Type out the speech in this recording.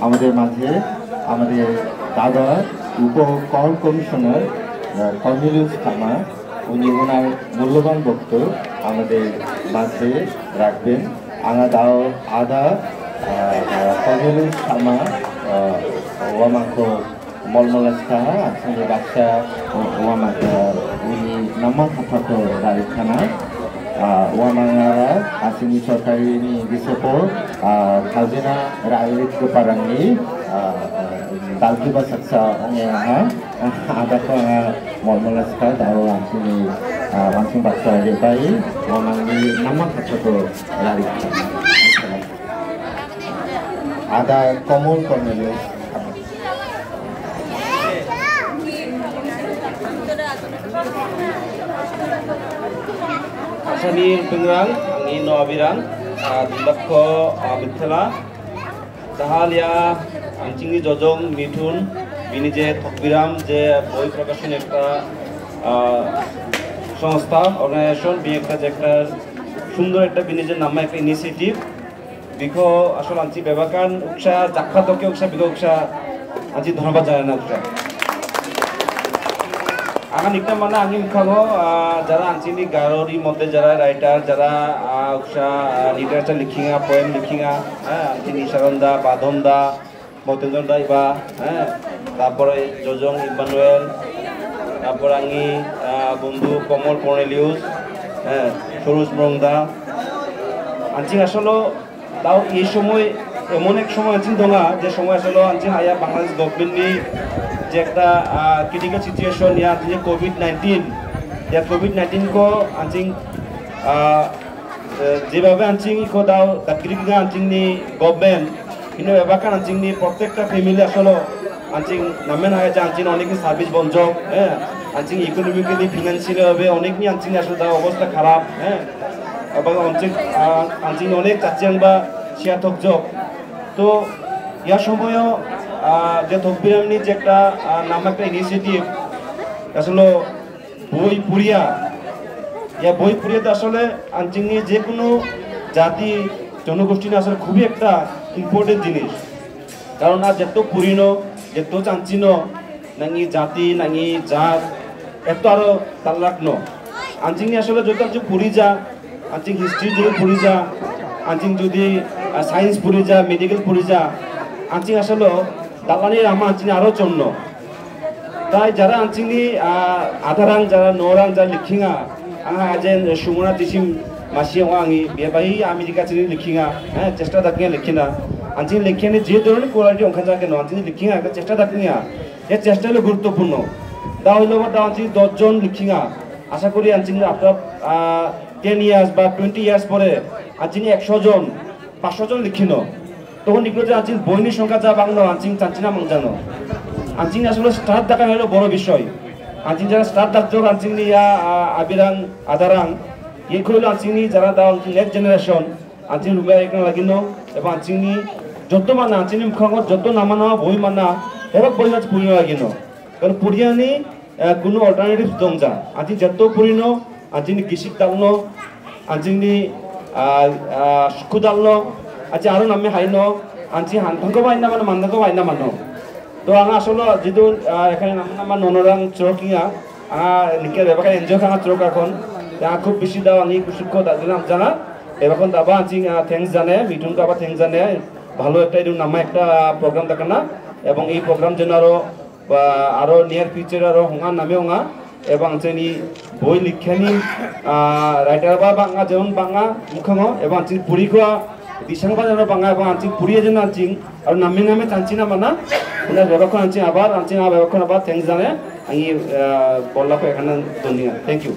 আমাদের মাঝে আমাদের দাদা উপ কর কমিশনার কর্নেলিয়াস থামা উনি ওনার মূল্যবান বক্তব্য আমাদের মাঝে রাখবেন। আঙাদাও আদা কর্নেলিয়াস থামা ওয়ামাখো মলমলাস্কা আসলে বাচ্চা ওয়ামাখো উনি নাম্মা খাফাখো রাইখানা ওয়ামাঙারা asini सरकारि ni disopo khazina rakyat keparangni dalkiba saksa ongeha ada ko molmolaska dao asini langsung baksa debai wamangni nama khacho lari ada common Cornelius Asani pengrang angin no abirang dindakko abithala tahalia ancingi jojong mithun bini je thokbiram je boi prakashon ekta সংস্থা organisation B একটা যে একটা সুন্দর একটা bini je নামে একটা initiative বিখো আসল আনছি বেবাকান উকসা জাখা দকে উকসা বিখো উকসা আনছি ধন্যবাদ জানাই না উকসা আগান একটা মানে আমি খাবো যারা আঞ্চলিক গারোর মধ্যে যারা রাইটার যারা উৎসা লিটারেচার লিখিঙা পোয়েম লিখিঙা হ্যাঁ আঞ্চলিক নিশারন্দা বাঁধনদা মতেন্দ্র দাইবা হ্যাঁ তারপরে যোজং ইমানুয়েল তারপর আমি বন্ধু কমল কর্নেলিয়াস হ্যাঁ সরোজ মরংদা আঞ্চলিক আসলে তাও এই সময় এমন এক সময় আঞ্চলিক দোঙা যে সময় আসলে আঞ্চলিক হায়া বাংলাদেশ গভর্নমেন্টনি যে একটা ক্রিটিক্যাল সিচুয়েশন ইয়া যে কোভিড-19 ইয়া কোভিড-19 কো আঞ্চিং যেভাবে আঞ্চিং কো দাও তাকরিগা আঞ্চিং নি গভর্নমেন্ট কিন্তু এবাকান আঞ্চিং নি প্রত্যেকটা ফ্যামিলি আসলে আঞ্চিং নামেন হয় যে আঞ্চিং অনেক সার্ভিস বন্ধ হ্যাঁ আঞ্চিং ইকোনমিক্যালি ফিনান্সিয়ালি ভাবে অনেক নি আঞ্চিং আসলে দাও অবস্থা খারাপ হ্যাঁ এবং আঞ্চিং অনেক চাচিয়াং বা শিয়া থকজক তো ইয়া সময়ও যে থকবিরামনি যে একটা নাম একটা ইনিশিয়েটিভ আসলে বই পুরিয়া ইয়া বই পুরিয়াতে আসলে আঞ্চিংনি যে কোনো জাতি জনগোষ্ঠী আসলে খুবই একটা ইম্পর্টেন্ট জিনিস কারণ আর যেত পুরিন যেত চাঞ্চিন নাঙি জাতি নাঙি জাত এত আরো তার রাখনো আঞ্চিংনি আসলে যত যে পুরি যা আঞ্চিং হিস্ট্রি যদি পুরি যা আঞ্চিং যদি সায়েন্স পুরি যা মেডিকেল পুরি যা আঞ্চিং আসলে দালানির আমার আঞ্চিনি আরো জন্য তাই যারা আঞ্চিনি আধারাং যারা নরাং যারা লিখিঙা আঙা আজেন সুমনা তিসিম মাসিয়াং আঙি বেবাহি আমেরিকা চিনি লিখিঙা হ্যাঁ চেষ্টা দাকিয়া লিখিনা আঞ্চিনি লিখিয়ানি যে ধরনের কোয়ালিটি অংখান যাকে ন আঞ্চিনি লিখিঙা একটা চেষ্টা দাকিয়া এই চেষ্টা হলো গুরুত্বপূর্ণ দা হইল দা আঞ্চিনি 10 জন লিখিঙা আশা করি আঞ্চিনি আপনার 10 ইয়ার্স বা 20 ইয়ার্স পরে আঞ্চিনি 100 জন 500 জন লিখিনো তখন এগুলো যে আঞ্চিং বইনির সংখ্যা যা বাংলা আঞ্চিং চাঞ্চিনা মাংজানো আঞ্চিং আসলে স্টার্ট দেখা হলো বড় বিষয় আঞ্চিং যারা স্টার্ট ডাকতো আঞ্চিং ইয়া আবিরাং আদারাং এই হইল আঞ্চিং যারা দা নেক্সট জেনারেশন আঞ্চিং রুমে এখানে লাগিনো এবং আঞ্চিং যত মানা আঞ্চিং মুখাঙ্গত যত নামানা বই মানা এবার বই আছে পুরিনো লাগিনো কারণ পুরিয়ানি কোনো অল্টারনেটিভ দং যা আঞ্চিং যত পুরিনো আঞ্চিং গিসিক দালনো আঞ্চিং সুখু দালনো আচ্ছা আরো নামে হাইনো আনছি হানথাঙ্কো বাইনা মানে মানথাঙ্কো বাইনা মানো তো আঙা আসলে যেহেতু এখানে নাম ননরাং চরকিঙা নিকে বেবাকা এনজয় খাঙা চরক এখন খুব বেশি দাও আমি সুখ দিলাম জানা এবার দাবা আনছি থ্যাংকস জানে মিঠুনকে আবার থ্যাংকস জানে ভালো একটা এরকম নামা একটা প্রোগ্রাম থাকে না এবং এই প্রোগ্রাম যেন আরো নিয়ার ফিউচার আরো হঙা নামে হঙা এবং আনছি বই লিখানি রাইটার বা বাঙা যেমন বাঙা মুখাঙো এবং আনছি পুরী খোয়া দিশাংবা যেন বাঙা এবং আঞ্চিং পুরিয়ে যেন আঞ্চিং আর নামে নামে চাঞ্চিনা মানা ব্যবক্ষণ আঞ্চিং আবার আঞ্চিং ব্যবক্ষণ আবার থ্যাংকস জানে আমি বললাম এখানে ধন্যবাদ থ্যাংক ইউ